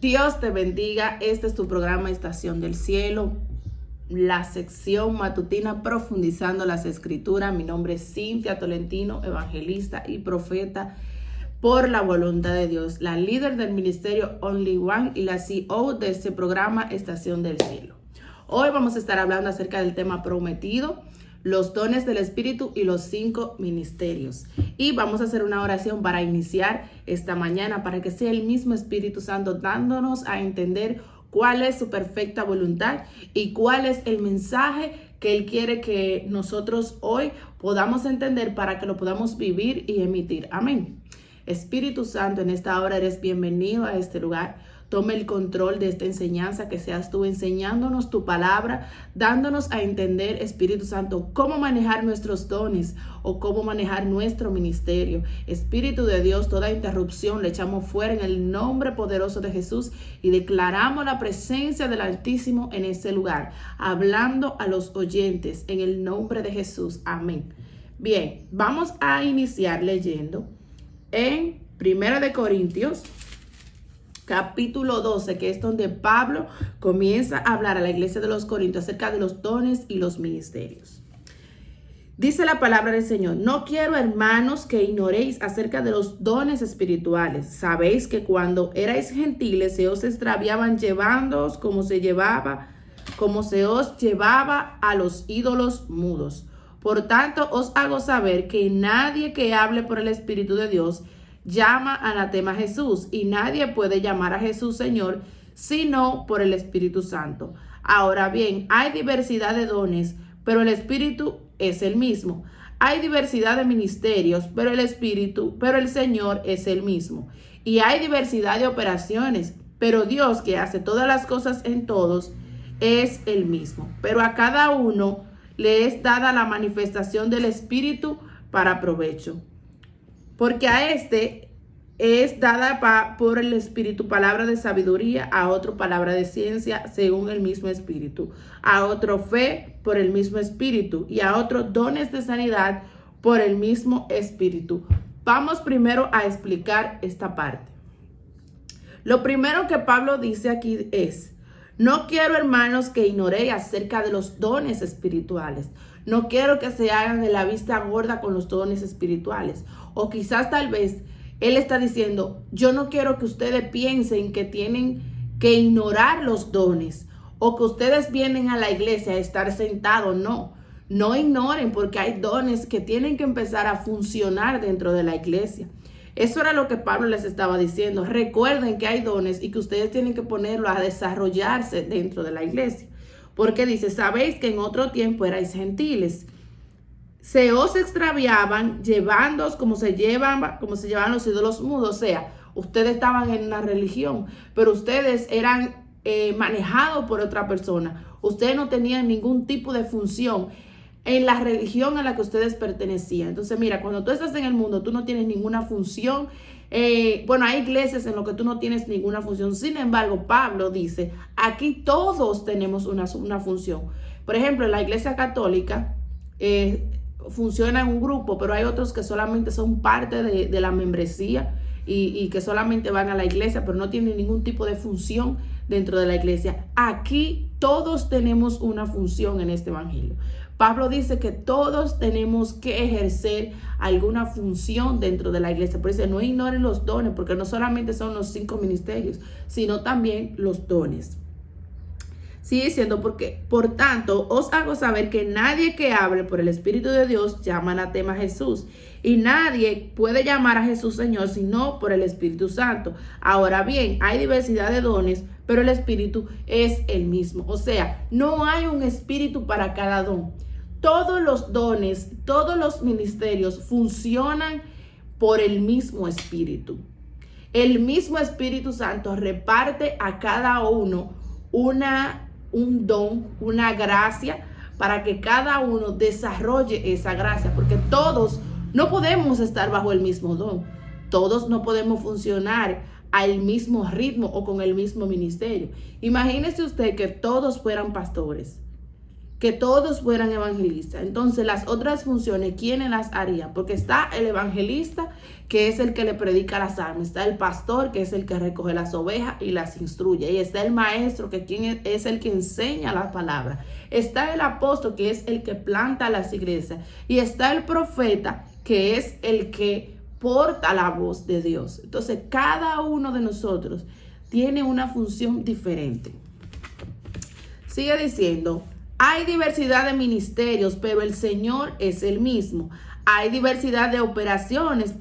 Dios te bendiga. Este es tu programa Estación del Cielo, la sección matutina profundizando las escrituras. Mi nombre es Cintia Tolentino, evangelista y profeta por la voluntad de Dios, la líder del ministerio Only One y la CEO de este programa Estación del Cielo. Hoy vamos a estar hablando acerca del tema prometido, los dones del Espíritu y los 5 ministerios. Y vamos a hacer una oración para iniciar esta mañana, para que sea el mismo Espíritu Santo dándonos a entender cuál es su perfecta voluntad y cuál es el mensaje que Él quiere que nosotros hoy podamos entender para que lo podamos vivir y emitir. Amén. Espíritu Santo, en esta hora eres bienvenido a este lugar. Tome el control de esta enseñanza, que seas tú enseñándonos tu palabra, dándonos a entender, Espíritu Santo, cómo manejar nuestros dones o cómo manejar nuestro ministerio. Espíritu de Dios, toda interrupción le echamos fuera en el nombre poderoso de Jesús y declaramos la presencia del Altísimo en este lugar, hablando a los oyentes en el nombre de Jesús. Amén. Bien, vamos a iniciar leyendo en 1 de Corintios, capítulo 12, que es donde Pablo comienza a hablar a la iglesia de los Corintios acerca de los dones y los ministerios. Dice la palabra del Señor: no quiero, hermanos, que ignoréis acerca de los dones espirituales. Sabéis que cuando erais gentiles se os extraviaban llevándoos como se os llevaba a los ídolos mudos. Por tanto, os hago saber que nadie que hable por el Espíritu de Dios llama anatema a Jesús, y nadie puede llamar a Jesús Señor sino por el Espíritu Santo. Ahora bien, hay diversidad de dones, pero el Espíritu es el mismo. Hay diversidad de ministerios, pero el Señor es el mismo. Y hay diversidad de operaciones, pero Dios, que hace todas las cosas en todos, es el mismo. Pero a cada uno le es dada la manifestación del Espíritu para provecho. Porque a este es dada por el Espíritu palabra de sabiduría, a otro palabra de ciencia según el mismo Espíritu, a otro fe por el mismo Espíritu y a otro dones de sanidad por el mismo Espíritu. Vamos primero a explicar esta parte. Lo primero que Pablo dice aquí es: no quiero, hermanos, que ignoréis acerca de los dones espirituales. No quiero que se hagan de la vista gorda con los dones espirituales. O quizás tal vez él está diciendo: yo no quiero que ustedes piensen que tienen que ignorar los dones o que ustedes vienen a la iglesia a estar sentados. No ignoren, porque hay dones que tienen que empezar a funcionar dentro de la iglesia. Eso era lo que Pablo les estaba diciendo. Recuerden que hay dones y que ustedes tienen que ponerlos a desarrollarse dentro de la iglesia. Porque dice: sabéis que en otro tiempo erais gentiles. Se os extraviaban llevándoos como se llevan los ídolos mudos. O sea, ustedes estaban en una religión, pero ustedes eran manejados por otra persona. Ustedes no tenían ningún tipo de función en la religión a la que ustedes pertenecían. Entonces, mira, cuando tú estás en el mundo, tú no tienes ninguna función. Hay iglesias en las que tú no tienes ninguna función. Sin embargo, Pablo dice: aquí todos tenemos una función. Por ejemplo, en la iglesia católica funciona en un grupo, pero hay otros que solamente son parte de la membresía y que solamente van a la iglesia, pero no tienen ningún tipo de función dentro de la iglesia. Aquí todos tenemos una función en este evangelio. Pablo dice que todos tenemos que ejercer alguna función dentro de la iglesia. Por eso no ignoren los dones, porque no solamente son los 5 ministerios, sino también los dones. Sigue diciendo: porque, por tanto, os hago saber que nadie que hable por el Espíritu de Dios llama anatema a Jesús, y nadie puede llamar a Jesús Señor sino por el Espíritu Santo. Ahora bien, hay diversidad de dones, pero el Espíritu es el mismo. O sea, no hay un espíritu para cada don. Todos los dones, todos los ministerios funcionan por el mismo Espíritu. El mismo Espíritu Santo reparte a cada uno un don, una gracia, para que cada uno desarrolle esa gracia, porque todos no podemos estar bajo el mismo don. Todos no podemos funcionar al mismo ritmo o con el mismo ministerio. Imagínese usted que todos fueran pastores, que todos fueran evangelistas. Entonces, las otras funciones, ¿quiénes las harían? Porque está el evangelista, que es el que le predica las almas. Está el pastor, que es el que recoge las ovejas y las instruye. Y está el maestro, que es el que enseña la palabra. Está el apóstol, que es el que planta las iglesias. Y está el profeta, que es el que porta la voz de Dios. Entonces, cada uno de nosotros tiene una función diferente. Sigue diciendo, hay diversidad de ministerios, pero el Señor es el mismo. Hay diversidad de operaciones,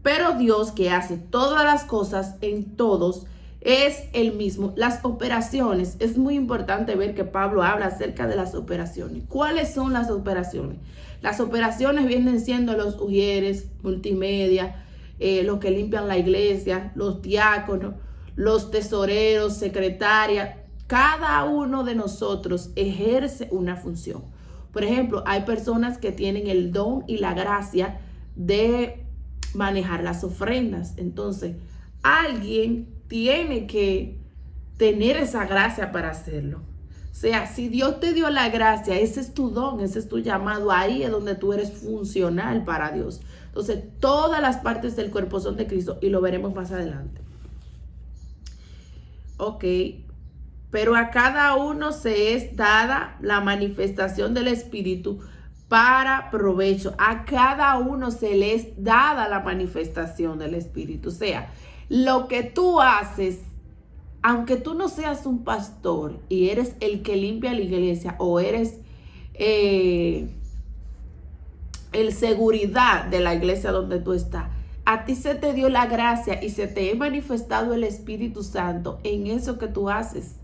pero Dios, que hace todas las cosas en todos, es el mismo. Las operaciones, es muy importante ver que Pablo habla acerca de las operaciones. ¿Cuáles son las operaciones? Las operaciones vienen siendo los ujieres, multimedia, los que limpian la iglesia, los diáconos, los tesoreros, secretarias. Cada uno de nosotros ejerce una función. Por ejemplo, hay personas que tienen el don y la gracia de manejar las ofrendas. Entonces, alguien tiene que tener esa gracia para hacerlo. O sea, si Dios te dio la gracia, ese es tu don, ese es tu llamado. Ahí es donde tú eres funcional para Dios. Entonces, todas las partes del cuerpo son de Cristo y lo veremos más adelante. Ok. Pero a cada uno se es dada la manifestación del Espíritu para provecho. A cada uno se le es dada la manifestación del Espíritu. O sea, lo que tú haces, aunque tú no seas un pastor y eres el que limpia la iglesia o eres el seguridad de la iglesia donde tú estás, a ti se te dio la gracia y se te ha manifestado el Espíritu Santo en eso que tú haces.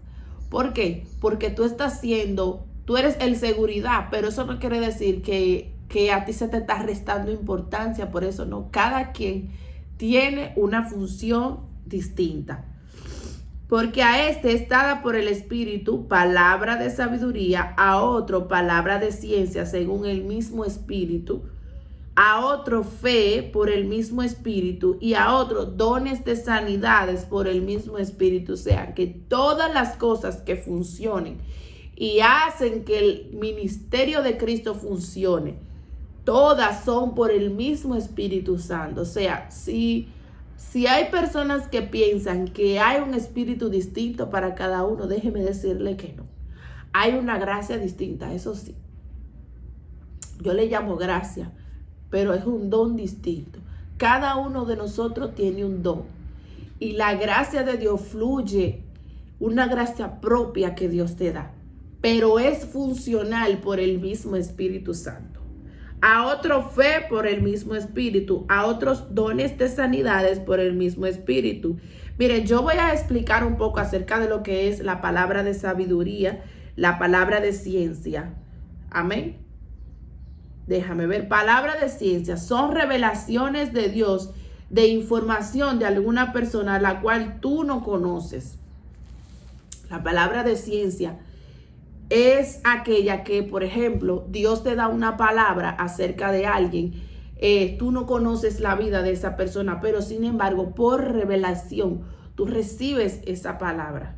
¿Por qué? Porque tú eres el seguridad, pero eso no quiere decir que a ti se te está restando importancia. Por eso no, cada quien tiene una función distinta. Porque a este es dada por el Espíritu palabra de sabiduría, a otro palabra de ciencia según el mismo Espíritu, a otro fe por el mismo Espíritu y a otro dones de sanidades por el mismo Espíritu. O sea, que todas las cosas que funcionen y hacen que el ministerio de Cristo funcione, todas son por el mismo Espíritu Santo. O sea, si hay personas que piensan que hay un espíritu distinto para cada uno, déjeme decirle que no. Hay una gracia distinta, eso sí. Yo le llamo gracia, pero es un don distinto. Cada uno de nosotros tiene un don. Y la gracia de Dios fluye, una gracia propia que Dios te da. Pero es funcional por el mismo Espíritu Santo. A otro fe por el mismo Espíritu. A otros dones de sanidades por el mismo Espíritu. Miren, yo voy a explicar un poco acerca de lo que es la palabra de sabiduría, la palabra de ciencia. Amén. Déjame ver, palabra de ciencia, son revelaciones de Dios, de información de alguna persona a la cual tú no conoces. La palabra de ciencia es aquella que, por ejemplo, Dios te da una palabra acerca de alguien, tú no conoces la vida de esa persona, pero sin embargo, por revelación, tú recibes esa palabra,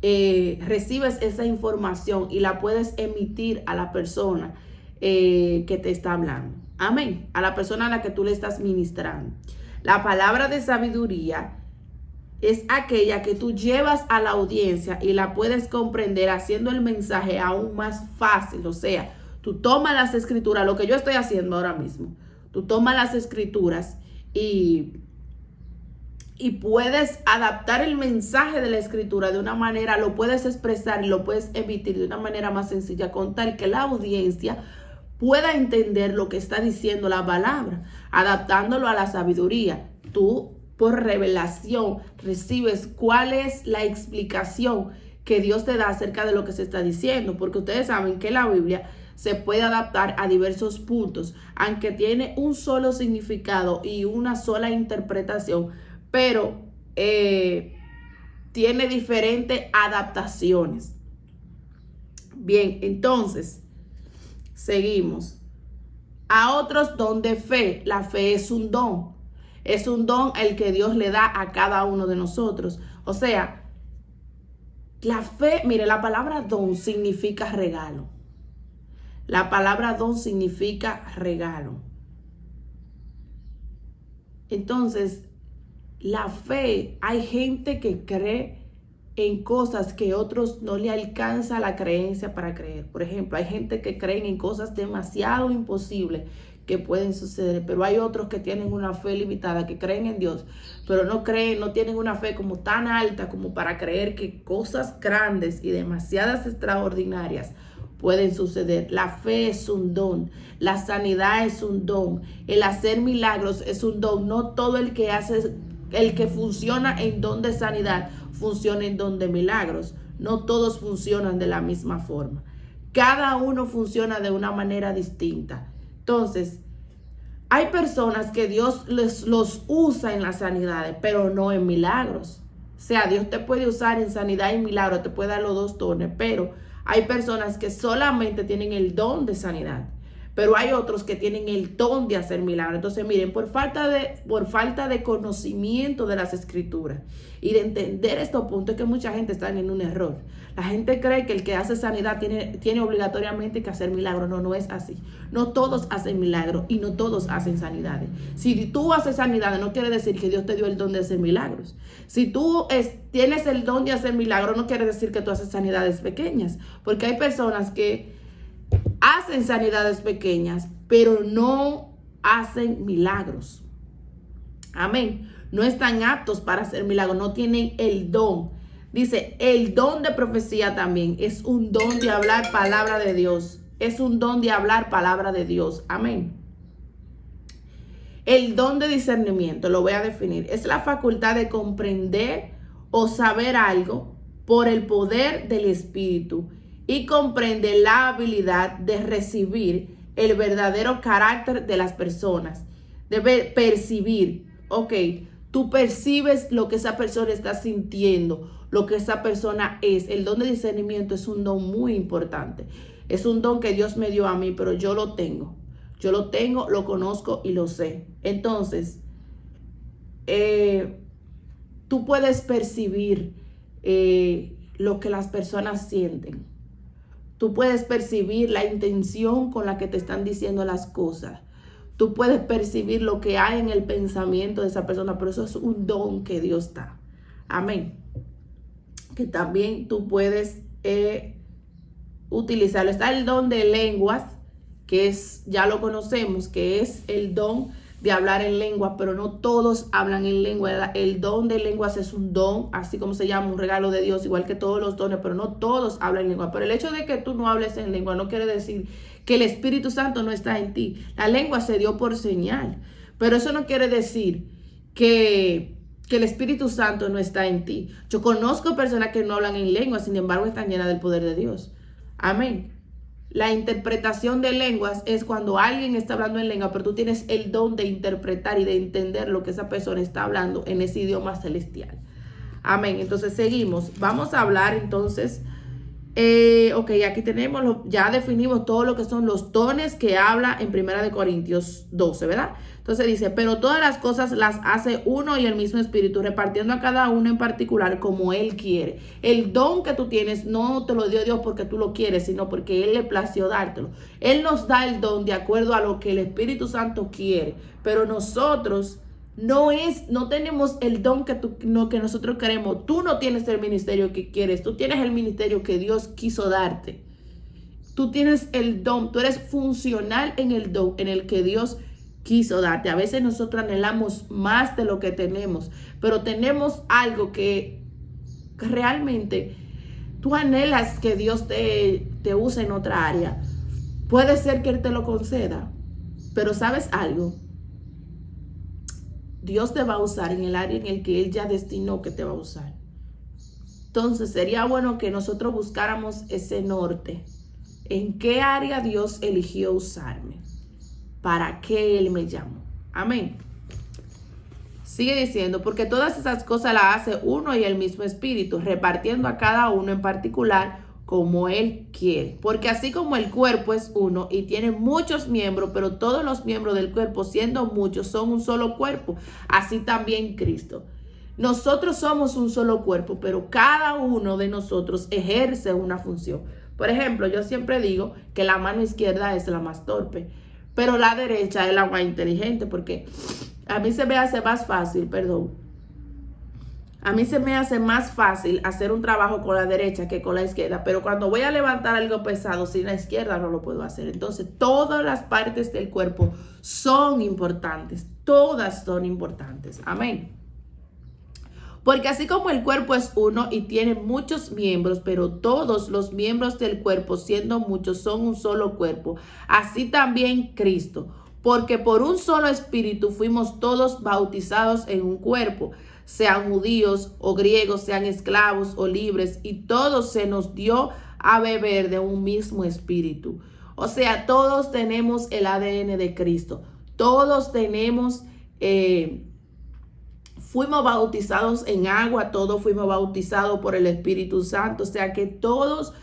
recibes esa información y la puedes emitir a la persona que te está hablando. Amén. A la persona a la que tú le estás ministrando. La palabra de sabiduría es aquella que tú llevas a la audiencia y la puedes comprender haciendo el mensaje aún más fácil. O sea, tú tomas las escrituras, lo que yo estoy haciendo ahora mismo. Tú tomas las escrituras y puedes adaptar el mensaje de la escritura de una manera, lo puedes expresar y lo puedes emitir de una manera más sencilla, con tal que la audiencia pueda entender lo que está diciendo la palabra, adaptándolo a la sabiduría. Tú, por revelación, recibes cuál es la explicación que Dios te da acerca de lo que se está diciendo, porque ustedes saben que la Biblia se puede adaptar a diversos puntos, aunque tiene un solo significado y una sola interpretación, pero tiene diferentes adaptaciones. Bien, entonces, seguimos. A otros don de fe. La fe es un don. Es un don el que Dios le da a cada uno de nosotros. O sea, la fe, mire, la palabra don significa regalo. La palabra don significa regalo. Entonces, la fe, hay gente que cree en cosas que otros no le alcanza la creencia para creer. Por ejemplo, hay gente que cree en cosas demasiado imposibles que pueden suceder, pero hay otros que tienen una fe limitada, que creen en Dios, pero no tienen una fe como tan alta como para creer que cosas grandes y demasiadas extraordinarias pueden suceder. La fe es un don, la sanidad es un don, el hacer milagros es un don. No todo el que funciona en don de sanidad funciona en don de milagros. No todos funcionan de la misma forma. Cada uno funciona de una manera distinta. Entonces, hay personas que Dios los usa en las sanidades, pero no en milagros. O sea, Dios te puede usar en sanidad y milagro, te puede dar los dos dones, pero hay personas que solamente tienen el don de sanidad, pero hay otros que tienen el don de hacer milagros. Entonces, miren, por falta de conocimiento de las escrituras y de entender estos puntos, es que mucha gente está en un error. La gente cree que el que hace sanidad tiene obligatoriamente que hacer milagros. No, no es así. No todos hacen milagros y no todos hacen sanidades. Si tú haces sanidades, no quiere decir que Dios te dio el don de hacer milagros. Si tú tienes el don de hacer milagros, no quiere decir que tú haces sanidades pequeñas, porque hay personas que hacen sanidades pequeñas, pero no hacen milagros. Amén. No están aptos para hacer milagros, no tienen el don. Dice, el don de profecía también es un don de hablar palabra de Dios. Es un don de hablar palabra de Dios. Amén. El don de discernimiento, lo voy a definir, es la facultad de comprender o saber algo por el poder del Espíritu, y comprende la habilidad de recibir el verdadero carácter de las personas. Debe percibir, ok, tú percibes lo que esa persona está sintiendo, lo que esa persona es. El don de discernimiento es un don muy importante. Es un don que Dios me dio a mí, pero yo lo tengo. Yo lo tengo, lo conozco y lo sé. Entonces, tú puedes percibir lo que las personas sienten. Tú puedes percibir la intención con la que te están diciendo las cosas. Tú puedes percibir lo que hay en el pensamiento de esa persona, pero eso es un don que Dios da. Amén. Que también tú puedes utilizarlo. Está el don de lenguas, que ya lo conocemos, que es el don de hablar en lengua, pero no todos hablan en lengua. El don de lenguas es un don, así como se llama, un regalo de Dios, igual que todos los dones, pero no todos hablan en lengua. Pero el hecho de que tú no hables en lengua no quiere decir que el Espíritu Santo no está en ti. La lengua se dio por señal, pero eso no quiere decir que el Espíritu Santo no está en ti. Yo conozco personas que no hablan en lengua, sin embargo están llenas del poder de Dios. Amén. La interpretación de lenguas es cuando alguien está hablando en lengua, pero tú tienes el don de interpretar y de entender lo que esa persona está hablando en ese idioma celestial. Amén. Entonces seguimos. Vamos a hablar entonces. Ok, aquí tenemos, ya definimos todo lo que son los dones que habla en 1 Corintios 12, ¿verdad? Entonces dice, pero todas las cosas las hace uno y el mismo Espíritu, repartiendo a cada uno en particular como Él quiere. El don que tú tienes no te lo dio Dios porque tú lo quieres, sino porque Él le plació dártelo. Él nos da el don de acuerdo a lo que el Espíritu Santo quiere, pero nosotros no tenemos el don que nosotros queremos. Tú no tienes el ministerio que quieres. Tú tienes el ministerio que Dios quiso darte. Tú tienes el don. Tú eres funcional en el don en el que Dios quiso darte. A veces nosotros anhelamos más de lo que tenemos, pero tenemos algo que realmente tú anhelas que Dios te use en otra área. Puede ser que Él te lo conceda, pero ¿sabes algo? Dios te va a usar en el área en el que Él ya destinó que te va a usar. Entonces sería bueno que nosotros buscáramos ese norte. ¿En qué área Dios eligió usarme? ¿Para qué Él me llamó? Amén. Sigue diciendo, porque todas esas cosas las hace uno y el mismo Espíritu, repartiendo a cada uno en particular como Él quiere. Porque así como el cuerpo es uno y tiene muchos miembros, pero todos los miembros del cuerpo, siendo muchos, son un solo cuerpo, así también Cristo. Nosotros somos un solo cuerpo, pero cada uno de nosotros ejerce una función. Por ejemplo, yo siempre digo que la mano izquierda es la más torpe, pero la derecha es la más inteligente, porque A mí se me hace más fácil, perdón. A mí se me hace más fácil hacer un trabajo con la derecha que con la izquierda, pero cuando voy a levantar algo pesado sin la izquierda no lo puedo hacer. Entonces, todas las partes del cuerpo son importantes, todas son importantes. Amén. Porque así como el cuerpo es uno y tiene muchos miembros, pero todos los miembros del cuerpo, siendo muchos, son un solo cuerpo, así también Cristo. Porque por un solo espíritu fuimos todos bautizados en un cuerpo, sean judíos o griegos, sean esclavos o libres, y todos se nos dio a beber de un mismo espíritu. O sea, todos tenemos el ADN de Cristo. Todos tenemos, fuimos bautizados en agua, todos fuimos bautizados por el Espíritu Santo. O sea que todos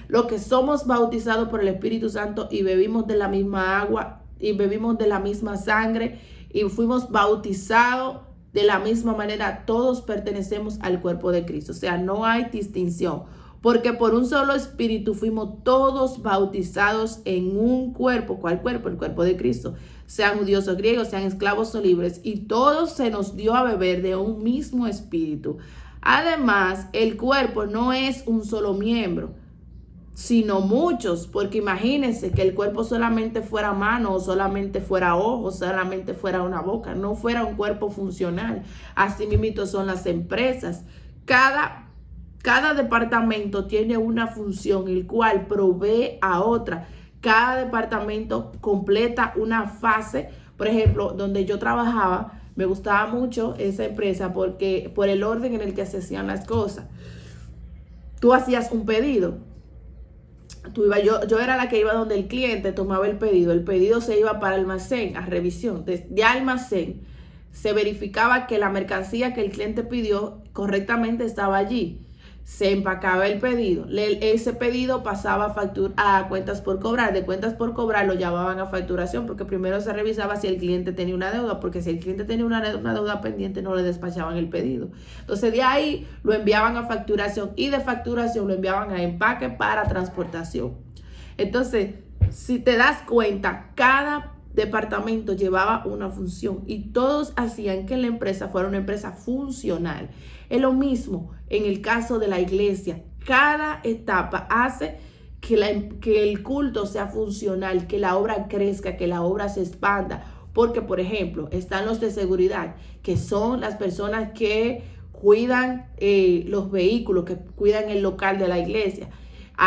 los que somos bautizados por el Espíritu Santo y bebimos de la misma agua y bebimos de la misma sangre y fuimos bautizados de la misma manera, todos pertenecemos al cuerpo de Cristo. O sea, no hay distinción. Porque por un solo espíritu fuimos todos bautizados en un cuerpo. ¿Cuál cuerpo? El cuerpo de Cristo. Sean judíos o griegos, sean esclavos o libres. Y todos se nos dio a beber de un mismo espíritu. Además, el cuerpo no es un solo miembro, sino muchos, porque imagínense que el cuerpo solamente fuera mano, o solamente fuera ojo, solamente fuera una boca, no fuera un cuerpo funcional. Así mismo son las empresas. Cada departamento tiene una función, el cual provee a otra. Cada departamento completa una fase. Por ejemplo, donde yo trabajaba, me gustaba mucho esa empresa porque por el orden en el que se hacían las cosas. Tú hacías un pedido. Yo era la que iba donde el cliente tomaba el pedido se iba para almacén a revisión, de almacén se verificaba que la mercancía que el cliente pidió correctamente estaba allí, se empacaba el pedido, ese pedido pasaba a cuentas por cobrar, de cuentas por cobrar lo llamaban a facturación, porque primero se revisaba si el cliente tenía una deuda, porque si el cliente tenía una deuda pendiente no le despachaban el pedido. Entonces de ahí lo enviaban a facturación y de facturación lo enviaban a empaque para transportación. Entonces, si te das cuenta, cada departamento llevaba una función y todos hacían que la empresa fuera una empresa funcional. Es lo mismo en el caso de la iglesia. Cada etapa hace que el culto sea funcional, que la obra crezca, que la obra se expanda. Porque, por ejemplo, están los de seguridad, que son las personas que cuidan los vehículos, que cuidan el local de la iglesia.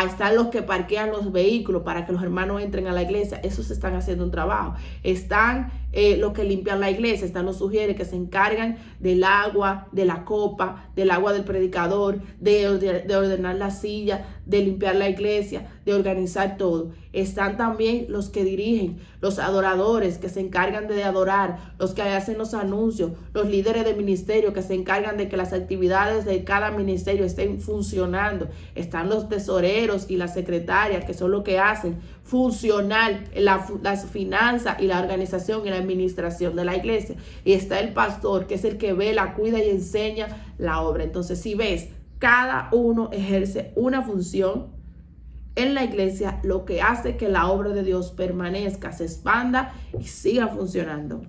Están los que parquean los vehículos para que los hermanos entren a la iglesia. Esos están haciendo un trabajo. Están los que limpian la iglesia. Están los sugieres que se encargan del agua, de la copa, del agua del predicador, de ordenar la silla, de limpiar la iglesia, de organizar todo. Están también los que dirigen, los adoradores que se encargan de adorar, los que hacen los anuncios, los líderes de ministerio que se encargan de que las actividades de cada ministerio estén funcionando. Están los tesoreros y las secretarias que son los que hacen funcionar las finanzas y la organización y la administración de la iglesia. Y está el pastor, que es el que vela, cuida y enseña la obra. Entonces, si ves, cada uno ejerce una función en la iglesia, lo que hace que la obra de Dios permanezca, se expanda y siga funcionando.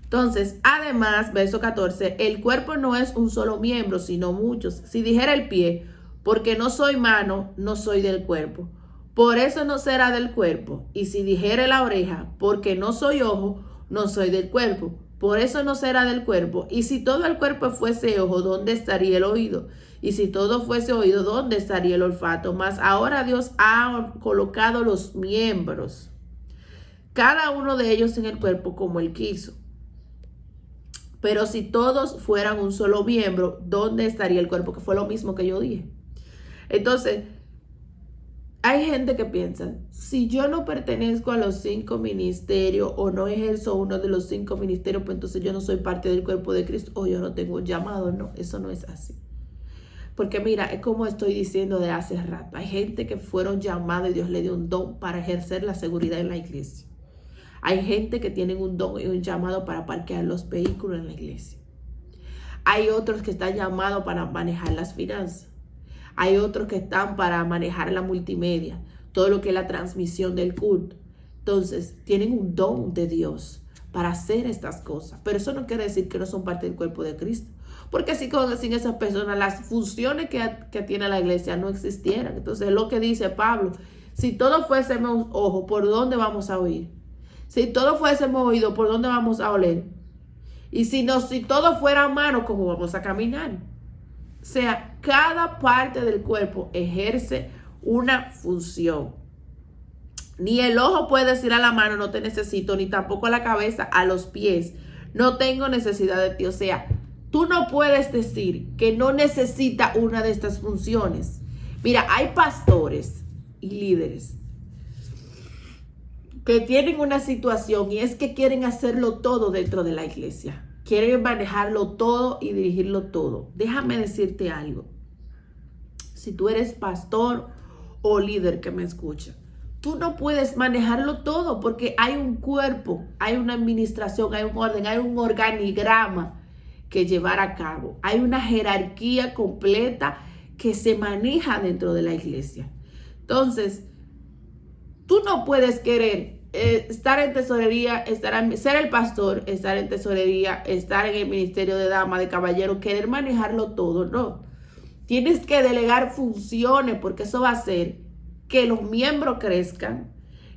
Entonces, además, verso 14, el cuerpo no es un solo miembro, sino muchos. Si dijera el pie, porque no soy mano, no soy del cuerpo, por eso no será del cuerpo. Y si dijere la oreja, porque no soy ojo, no soy del cuerpo, por eso no será del cuerpo. Y si todo el cuerpo fuese ojo, ¿dónde estaría el oído? Y si todo fuese oído, ¿dónde estaría el olfato? Mas ahora Dios ha colocado los miembros, cada uno de ellos en el cuerpo como Él quiso. Pero si todos fueran un solo miembro, ¿dónde estaría el cuerpo? Que fue lo mismo que yo dije. Entonces, hay gente que piensa, si yo no pertenezco a los 5 ministerios o no ejerzo uno de los 5 ministerios, pues entonces yo no soy parte del cuerpo de Cristo o yo no tengo un llamado. No, eso no es así. Porque mira, es como estoy diciendo de hace rato. Hay gente que fueron llamados y Dios le dio un don para ejercer la seguridad en la iglesia. Hay gente que tienen un don y un llamado para parquear los vehículos en la iglesia. Hay otros que están llamados para manejar las finanzas. Hay otros que están para manejar la multimedia, todo lo que es la transmisión del culto. Entonces, tienen un don de Dios para hacer estas cosas. Pero eso no quiere decir que no son parte del cuerpo de Cristo. Porque sin esas personas, las funciones que tiene la iglesia no existieran. Entonces, es lo que dice Pablo. Si todos fuésemos ojo, ¿por dónde vamos a oír? Si todos fuésemos oídos, ¿por dónde vamos a oler? Y si todos fueran manos, ¿cómo vamos a caminar? O sea, cada parte del cuerpo ejerce una función. Ni el ojo puede decir a la mano, no te necesito, ni tampoco a la cabeza, a los pies, no tengo necesidad de ti. O sea, tú no puedes decir que no necesita una de estas funciones. Mira, hay pastores y líderes que tienen una situación y es que quieren hacerlo todo dentro de la iglesia. Quieren manejarlo todo y dirigirlo todo. Déjame decirte algo. Si tú eres pastor o líder que me escucha, tú no puedes manejarlo todo porque hay un cuerpo, hay una administración, hay un orden, hay un organigrama que llevar a cabo. Hay una jerarquía completa que se maneja dentro de la iglesia. Entonces, tú no puedes querer estar en tesorería, ser el pastor, estar en tesorería, estar en el ministerio de dama, de caballero, querer manejarlo todo, no. Tienes que delegar funciones porque eso va a hacer que los miembros crezcan,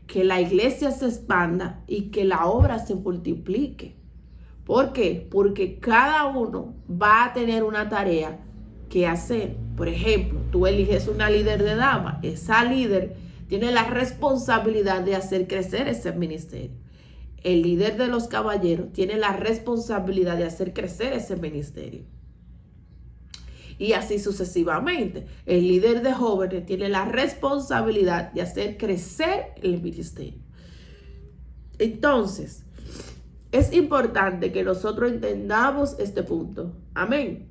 que la iglesia se expanda y que la obra se multiplique. ¿Por qué? Porque cada uno va a tener una tarea que hacer. Por ejemplo, tú eliges una líder de dama, esa líder tiene la responsabilidad de hacer crecer ese ministerio. El líder de los caballeros tiene la responsabilidad de hacer crecer ese ministerio. Y así sucesivamente. El líder de jóvenes tiene la responsabilidad de hacer crecer el ministerio. Entonces, es importante que nosotros entendamos este punto. Amén.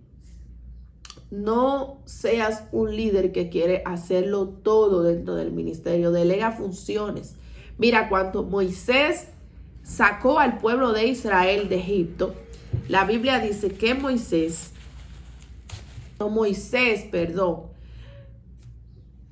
No seas un líder que quiere hacerlo todo dentro del ministerio. Delega funciones. Mira, cuando Moisés sacó al pueblo de Israel de Egipto, la Biblia dice que Moisés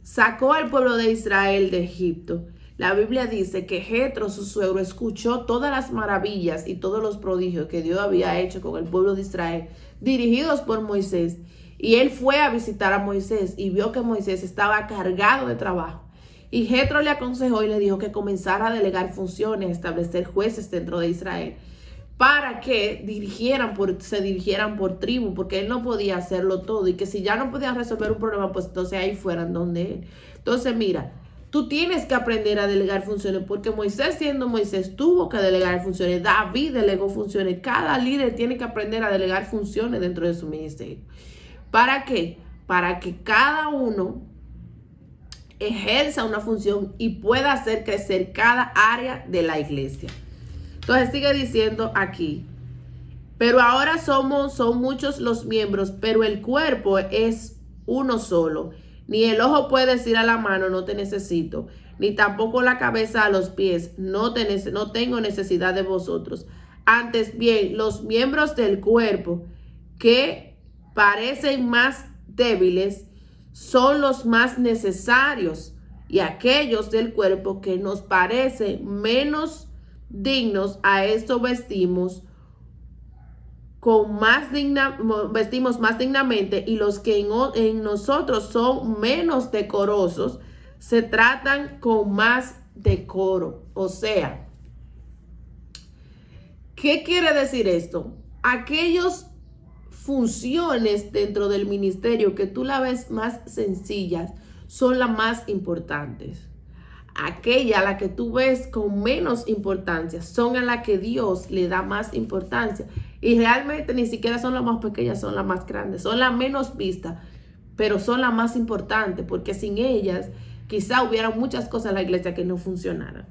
sacó al pueblo de Israel de Egipto. La Biblia dice que Jetro, su suegro, escuchó todas las maravillas y todos los prodigios que Dios había hecho con el pueblo de Israel, dirigidos por Moisés. Y él fue a visitar a Moisés y vio que Moisés estaba cargado de trabajo. Y Jetro le aconsejó y le dijo que comenzara a delegar funciones, establecer jueces dentro de Israel, para que se dirigieran por tribu, porque él no podía hacerlo todo. Y que si ya no podían resolver un problema, pues entonces ahí fueran donde él. Entonces mira, tú tienes que aprender a delegar funciones, porque Moisés, siendo Moisés, tuvo que delegar funciones. David delegó funciones. Cada líder tiene que aprender a delegar funciones dentro de su ministerio. ¿Para qué? Para que cada uno ejerza una función y pueda hacer crecer cada área de la iglesia. Entonces sigue diciendo aquí, pero ahora son muchos los miembros, pero el cuerpo es uno solo. Ni el ojo puede decir a la mano, no te necesito, ni tampoco la cabeza a los pies, no tengo necesidad de vosotros. Antes bien, los miembros del cuerpo que parecen más débiles son los más necesarios, y aquellos del cuerpo que nos parecen menos dignos, a esto vestimos más dignamente, y los que en nosotros son menos decorosos se tratan con más decoro. O sea, ¿qué quiere decir esto? Aquellas funciones dentro del ministerio que tú la ves más sencillas son las más importantes. Aquella a la que tú ves con menos importancia son a la que Dios le da más importancia. Y realmente ni siquiera son las más pequeñas, son las más grandes. Son las menos vistas, pero son las más importantes, porque sin ellas quizá hubiera muchas cosas en la iglesia que no funcionaran.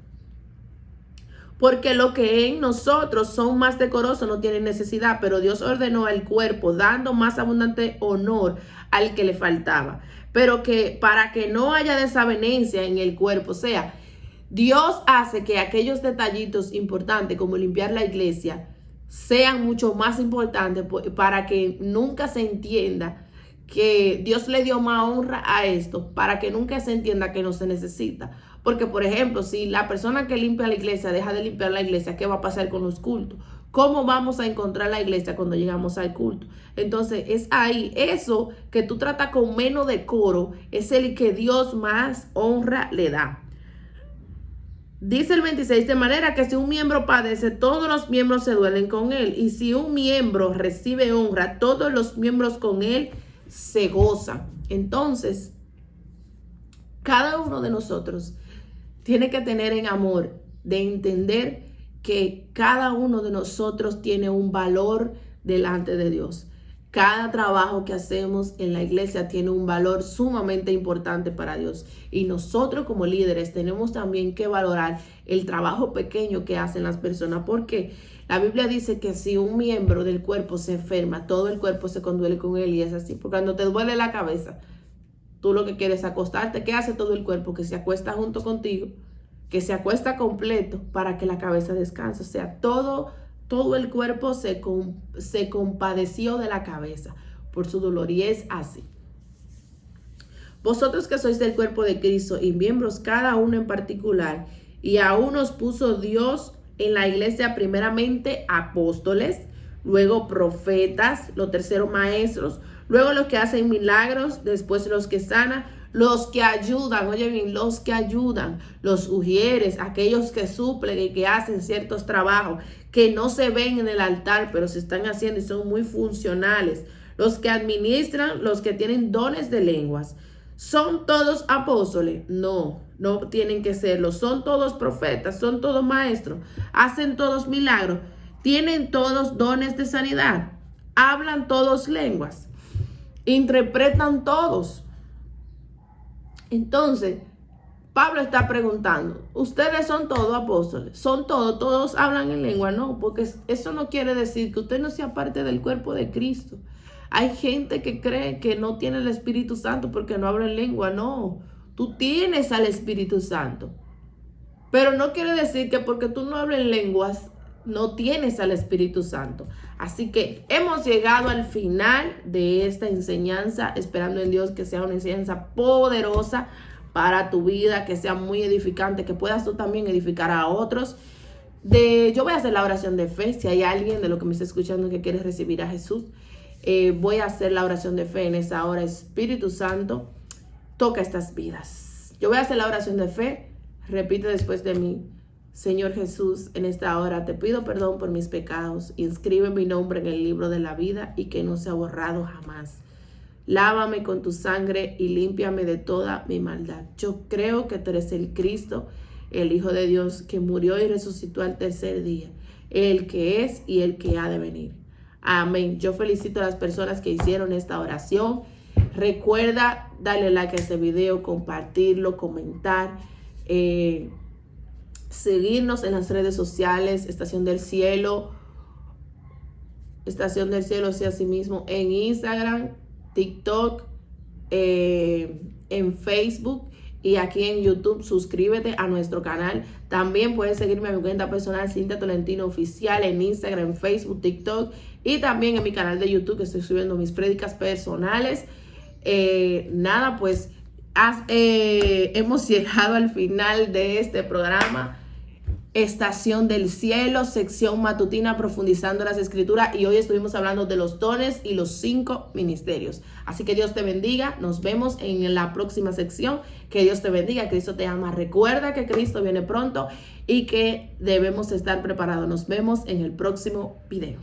Porque lo que en nosotros son más decorosos no tienen necesidad, pero Dios ordenó al cuerpo, dando más abundante honor al que le faltaba. Pero que para que no haya desavenencia en el cuerpo, o sea, Dios hace que aquellos detallitos importantes como limpiar la iglesia sean mucho más importantes, para que nunca se entienda que Dios le dio más honra a esto, para que nunca se entienda que no se necesita. Porque, por ejemplo, si la persona que limpia la iglesia deja de limpiar la iglesia, ¿qué va a pasar con los cultos? ¿Cómo vamos a encontrar la iglesia cuando llegamos al culto? Entonces, es ahí, eso que tú tratas con menos decoro, es el que Dios más honra le da. Dice el 26, de manera que si un miembro padece, todos los miembros se duelen con él. Y si un miembro recibe honra, todos los miembros con él se gozan. Entonces, cada uno de nosotros tiene que tener en amor de entender que cada uno de nosotros tiene un valor delante de Dios. Cada trabajo que hacemos en la iglesia tiene un valor sumamente importante para Dios. Y nosotros como líderes tenemos también que valorar el trabajo pequeño que hacen las personas. Porque la Biblia dice que si un miembro del cuerpo se enferma, todo el cuerpo se conduele con él, y es así. Porque cuando te duele la cabeza, tú lo que quieres es acostarte. ¿Qué hace todo el cuerpo? Que se acuesta junto contigo, que se acuesta completo para que la cabeza descanse. O sea, todo el cuerpo se compadeció de la cabeza por su dolor, y es así. Vosotros que sois del cuerpo de Cristo y miembros cada uno en particular, y a unos puso Dios en la iglesia primeramente apóstoles, luego profetas, los terceros maestros, luego los que hacen milagros, después los que sanan, los que ayudan, oye bien, los que ayudan, los ujieres, aquellos que suplen y que hacen ciertos trabajos que no se ven en el altar, pero se están haciendo y son muy funcionales, los que administran, los que tienen dones de lenguas. ¿Son todos apóstoles? No, no tienen que serlo. ¿Son todos profetas? ¿Son todos maestros? ¿Hacen todos milagros? ¿Tienen todos dones de sanidad? ¿Hablan todos lenguas? ¿Interpretan todos? Entonces, Pablo está preguntando, ¿ustedes son todos apóstoles? ¿Son todos hablan en lengua? No, porque eso no quiere decir que usted no sea parte del cuerpo de Cristo. Hay gente que cree que no tiene el Espíritu Santo porque no habla en lengua. No, tú tienes al Espíritu Santo. Pero no quiere decir que porque tú no hablas en lenguas, no tienes al Espíritu Santo. Así que hemos llegado al final de esta enseñanza, esperando en Dios que sea una enseñanza poderosa para tu vida, que sea muy edificante, que puedas tú también edificar a otros. Yo voy a hacer la oración de fe. Si hay alguien de lo que me está escuchando que quiere recibir a Jesús, voy a hacer la oración de fe en esa hora. Espíritu Santo, toca estas vidas. Yo voy a hacer la oración de fe. Repite después de mí. Señor Jesús, en esta hora te pido perdón por mis pecados. Inscribe mi nombre en el libro de la vida y que no sea borrado jamás. Lávame con tu sangre y límpiame de toda mi maldad. Yo creo que tú eres el Cristo, el Hijo de Dios, que murió y resucitó al tercer día, el que es y el que ha de venir. Amén. Yo felicito a las personas que hicieron esta oración. Recuerda darle like a este video, compartirlo, comentar, seguirnos en las redes sociales, Estación del Cielo, sí, así mismo, en Instagram, TikTok, en Facebook y aquí en YouTube. Suscríbete a nuestro canal. También puedes seguirme a mi cuenta personal, Cintia Tolentino Oficial, en Instagram, Facebook, TikTok y también en mi canal de YouTube, que estoy subiendo mis prédicas personales. Pues hemos llegado al final de este programa. Estación del Cielo, sección matutina, profundizando las escrituras, y hoy estuvimos hablando de los dones y los 5 ministerios. Así que Dios te bendiga, nos vemos en la próxima sección. Que Dios te bendiga, Cristo te ama. Recuerda que Cristo viene pronto y que debemos estar preparados. Nos vemos en el próximo video.